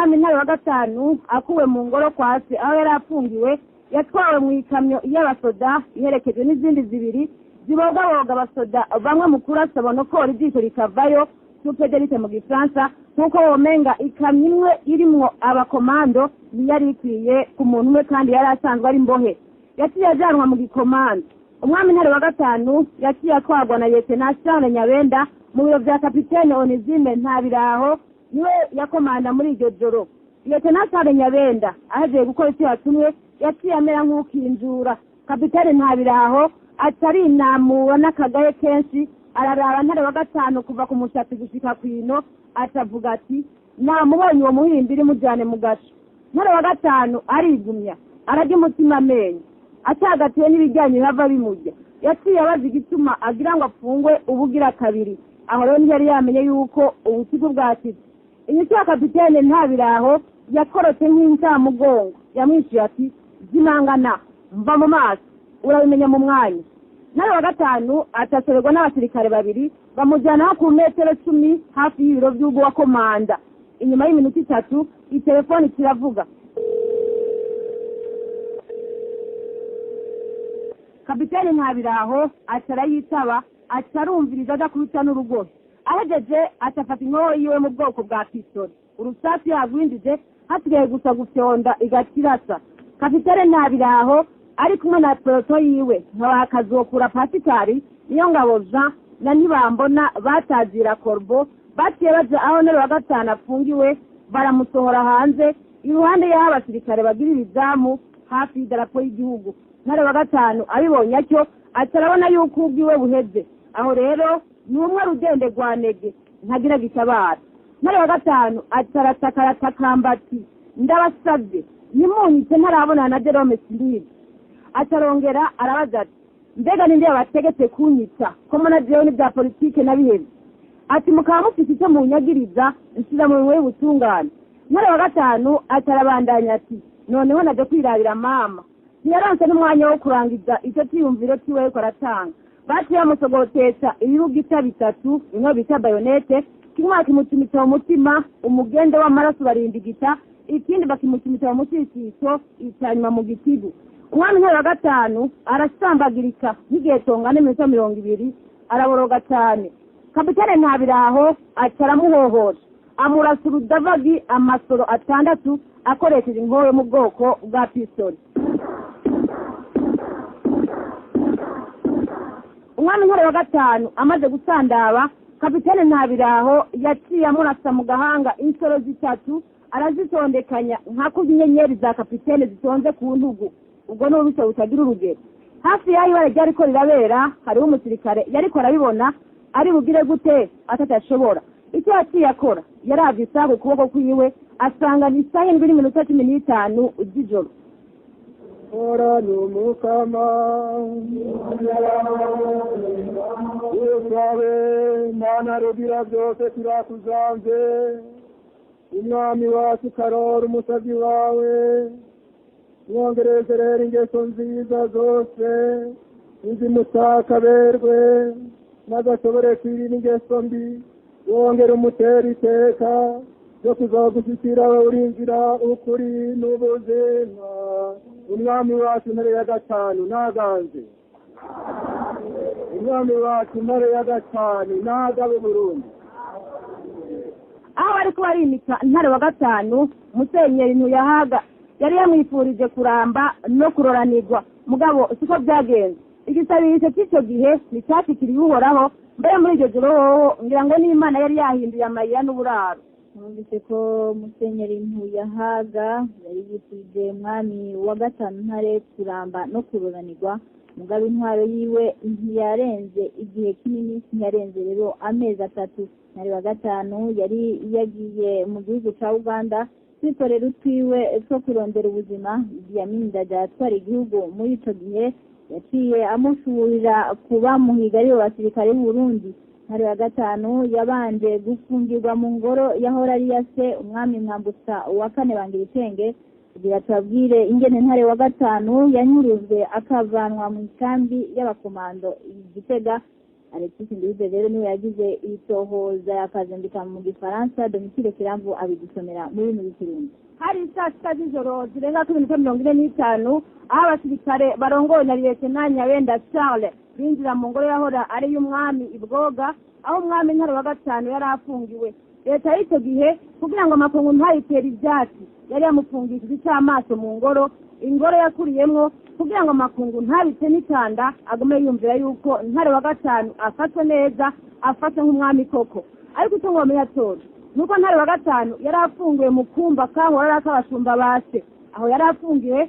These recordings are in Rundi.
umwami Ntare wa gatanu akuwe mu ngoro kwase aho yari afungiwe yatwawe mu ikamyo y'abasoda iherekejwe n'izindi zibiri zibogaboga abasoda bamwe mu kurasa bonokora ijisho rikavayo supederite mu gifaransa nk'uko womenga ikamyo imwe irimwo abakomando ntiyari ikwiye ku muntu umwe kandi yari asanzwe ari imbohe yaciye ajanwa mu gikomando. umwami Ntare wa gatanu yaciye atwarwa na Lieutenant Charles Nyabenda mu biro vya kapitene Onizime Ntabiraho niwe yakomanda muri iryo joro. Lieutenant Charles Nyabenda ahejeje gukora icyo yatumwe yaciye amera nk'ukinjura. Kapitene Ntabiraho atarinamura n'akagaye kenshi araraba Ntare wa gatanu kuva ku mushatsi gushika kwino atavuga ati namubonye uwo muhimbiri mujane mu gaco. Ntare wa gatanu arigumya arajya umutima amenyo atagatiwe n'ibijyanye bava bimujya yaciye abaza igituma agira ngo apfungwe ubugira kabiri. Aho rero ntiyari yamenye yuko ubutigu bwatitse. Inyito ya kapitene Ntabiraho yakorotse nk'incamugongo yamwishuye ati zimangana mva mu maso urabimenya mu mwanya. Ntare wa gatanu atasererwa n'abasirikare babiri bamujyana ku metero 10 hafi y'ibiro by'ubwo wa komanda. Inyuma y'iminota 3 itelefoni kiravuga. Kapitene Ntabiraho atarayitaba atarumviriza adakubita n'urugohe. Ahejeje atafata inkoho yiwe mu bwoko bwa pistol. Urusasi yagwindije hasigaye gusa gufyonda igakirasa. Kapitene Ntabiraho ari kumwe na peloto yiwe nk'abakazokura Pasikari niyo ngabo Jean na Ntibambona batazira Corbo baciye baje aho Ntare wa gatanu afungiwe baramusohora hanze iruhande y'aho abasirikare bagirira izamu hafi y'idarapo y'igihugu. Ntare wa gatanu abibonye atyo atarabona yuko ubwiwe buheze. Aho rero ni umwe rugende rwanege ntagira gitabara. Ntare wa gatanu ataratakamba ati ndabasabye nimunyitse ntarabona na Jerome Sindiri. Atarongera arabaza ati mbega ninde yabategetse kunyita ko muna jewe n'ibya politike nabihebye. Ati mukaba mufite icyo munyagiriza nshiza mu bintu y'ubutungane. Ntare wa gatanu atarabandanya ati noneho naje kwirabira mama ntiyaronse n'umwanya wo kurangiza icyo cyiyumviro kiwe ariko aratanga. Baciye bamusogotesha ibirugita bitatu bimwe bita bayonete kimwe kimutumita mu mutima umugende w'amaraso barindigita ikindi bakimutumita mu mucisito icyanyuma mu gitigu. Umwami Ntare wa gatanu arasambagirika n'igihe tongana n'iminota 20 araboroga cyane. Kapitene Ntabiraho ataramuhohosha amurasa urudavagi amasoro 6 akoresheje inkoho mu bwoko bwa pistoli. Umwami Ntare wa gatanu amaze gusandaba kapitene Ntabiraho yaciye amurasa mu gahanga insoro 3 arazitondekanya nka kuzinyenyeri za kapitene zitonze ku ntugu. Ubwo no bise utagira urugero. Hafi yayi barajya ariko rirabera hari umusirikare yariko arabibona ari bugire gute atatashobora. Icyo yaciye akora yaravye isaha kuboko kwiwe asanga ni isaha 7:15 ujijoro. Ora numukama Yesawe mana robira byose turakuzanze umwami wacu Karoli umusazi wawe mwongereze rero ingeso nziza zose nzimutaka berwe n'agashobore kwirinda ingeso mbi wongera umutera iteka yo kuzagushyikira we urinzira ukuri n'ubuzima. Umwami wacu Ntare ya gatanu naganze. Umwami wacu Ntare ya gatanu nagabe Burundi. Aho ariko barimika Ntare wa gatanu Musenyeri Ntuyahaga yari yamwifurije kuramba no kuroranirwa mugabo siko byagenze. Igisabisho cy'icyo gihe ni cyashikiriye uhoraho mbere muri iryo joro ngira ngo n'Imana yari yahinduye amayira n'uburaro. Numvise ko Musenyeri Ntuyahaga yari yifurije umwami wa gatanu Ntare kuramba no kuroranirwa mugabo intwaro yiwe ntiyarenze igihe kinini ntiyarenze rero amezi 3. Ntare wa gatanu yari yagiye mu gihugu cya Uganda kwikorera utwiwe two kurondera ubuzima. Yamindaga atwara igihugu muri ico gihe yaciye amushurira kuba muhiga ari abasirikare b'u Burundi. Ntare wa gatanu yabanje gufungirwa mu ngoro yahora ari yase umwami Mwambutsa wa 4 bangira itenge kugira tubabwire ingene Ntare wa gatanu yanyuruzwe akavanwa mu kambi y'abakomando Gitega Alexis Ndizeye rero niwe yagize itohoza yakazandika mu gifaransa, Domitille Kiramvu abidusomera muri bino bikirundi. Hari saa sita z'ijoro zirenga kuri 45 aho abasirikare barongoye na Lieutenant Nyabenda Charles binjira mu ngoro yahora ari y'Umwami Ibwoga, aho Umwami Ntare wa gatanu yari afungiwe. Leta y'icyo gihe kugira ngo amakungu ntayitere ibyatsi yari yamufungishije icy'amaso mu ngoro, ingoro yakuriyemwo kugira ngo amakungu ntabite n'itanda agume yumvira yuko Ntare wa gatanu afatwe neza, afate nk'umwami koko. Ariko icyo ngomenya cyose nuko Ntare wa gatanu yari afungiwe mu kumba kahora ari ak'abashumba base. Aho yari afungiwe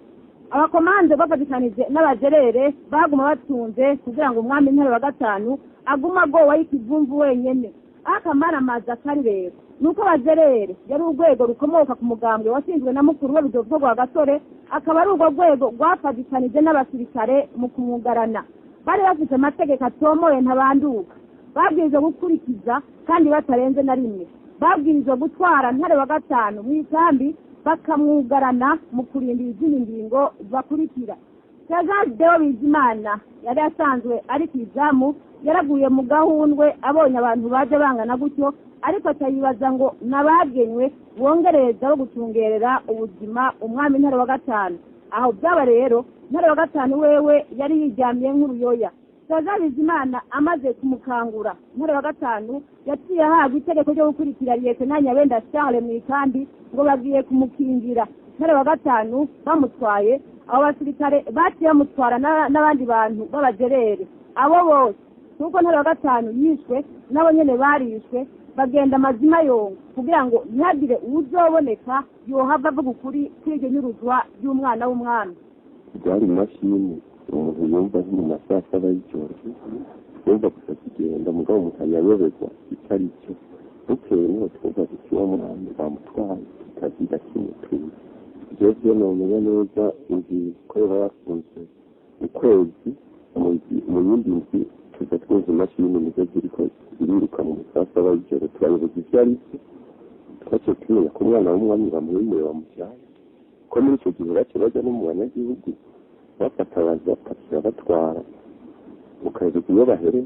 abakomande bafatikanije n'abajerere baguma batunze kugira ngo Umwami Ntare wa gatanu aguma agowa y'ikivumvu wenyene. Akamara amazi akari rero nuko abajerere yari urwego rukomoka ku mugambwe washinzwe na mukuru we Rudoviko rwa Gasore, akaba ari urwo rwego rwafatikanije n'abasirikare mu kumwugarana. Bari bafite amategeko atomoye ntabanduka, babwirizwa gukurikiza kandi batarenze na rimwe. Babwirizwa gutwara Ntare wa gatanu mu ikambi bakamwugarana mu kurindira izindi ngingo bakurikira. Sergeant Deo Bizimana yari asanzwe ari ku izamu, yaraguye mu gahundwe abonye abantu baje bangana gutyo, ariko atayibaza ngo nabagenywe wongereza wo gutungerera ubuzima Umwami Ntare wa gatanu. Aho byaba rero Ntare wa gatanu wewe yari yijyamiye nk'uruyoya. Sergeant Bizimana amaze kumukangura, Ntare wa gatanu yaciye ahabwa itegeko ryo gukurikira Lieutenant Nyabenda Charles mu ikambi ngo bagiye kumukingira. Ntare wa gatanu bamutwaye, abo basirikare baciye bamutwara n'abandi bantu b'abajerere. Abo bose nuko Ntare wa gatanu yishwe nabo nyene barishwe, bagenda amazima yongo kugira ngo ntihagire uzoboneka yohava avuga ukuri kw'iryo nyuruzwa ry'umwana w'umwami. Byari imashini umuntu yumva nkiri mu saa saba y'ijoro, yumva gusa kigenda mugabo mukanyayoberwa itari cyo. Bukeye niho twumva kuti uwo mwami bamutwaye kikagira kimutuye. Ivyo vyononera neza inzu ko yafunzwe ukwezi mu yindi nzu, tuza twumva imashini nizo ziriko ziriruka mu saa saba y'ijoro, turayoboza ivyo ari vyo. Twaciye tumenya ko umwana w'umwami bamwimure bamujyanye, ko muri ico gihe baciye baja no mu banyagihugu bafata bazapakira batwara ukayoberwa iyo bahereye.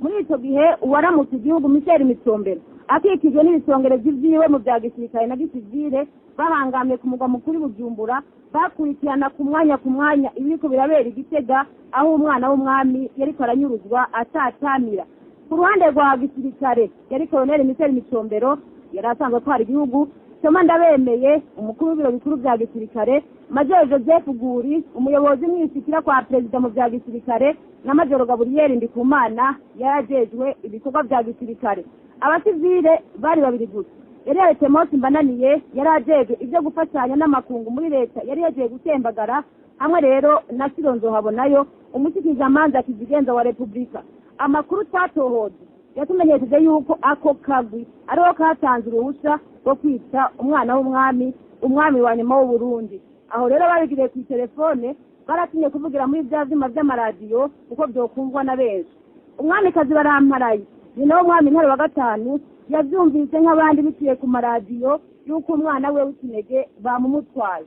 Muri icyo gihe uwaramutse igihugu Michel Mitsombero akikijwe n'ibisongerezi vyiwe mu bya gisirikare na gisivile bahangamye ku mugwa mukuru Bujumbura, bakurikirana ku mwanya ibiriko birabera Igitega, aho umwana w'umwami yariko aranyuruzwa atatamira. Ku ruhande rwa gisirikare yari Colonel Michel Mitsombero yari asanzwe atwara igihugu. Soma ndabemeye umukuru w'ibiro bikuru bya gisirikare, Major Joseph Guri umuyobozi mwishikira kwa perezida mu bya gisirikare, na Major Gabriel Ndikumana yarajejwe ibikorwa bya gisirikare. Abasivile bari babiri gusa. Yari yaretse Mose Mbananiye yarajejwe ibyo gufatanya n'amakungu muri leta, yari yagiye gutembagara hamwe rero na Sironzo Habonayo umushikiriza amanza kizigenza wa Republika. Amakuru twatohoza yatumenyesheje yuko ako kagwi ariho katanze uruhushya rwo kwita umwana w'umwami, umwami wa nyuma w'u Burundi. Aho rero babigiriye ku telefone, baratinye kuvugira muri bya vyuma vy'amaradiyo kuko byokumvwa na benshi. Umwamikazi Baramparaye nyina w'umwami Ntare wa gatanu yavyumvise nk'abandi biciye ku maradiyo yuko umwana we w'ikinege bamumutwaye.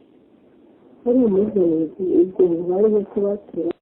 Muri mu gihe ubwo bari kubatera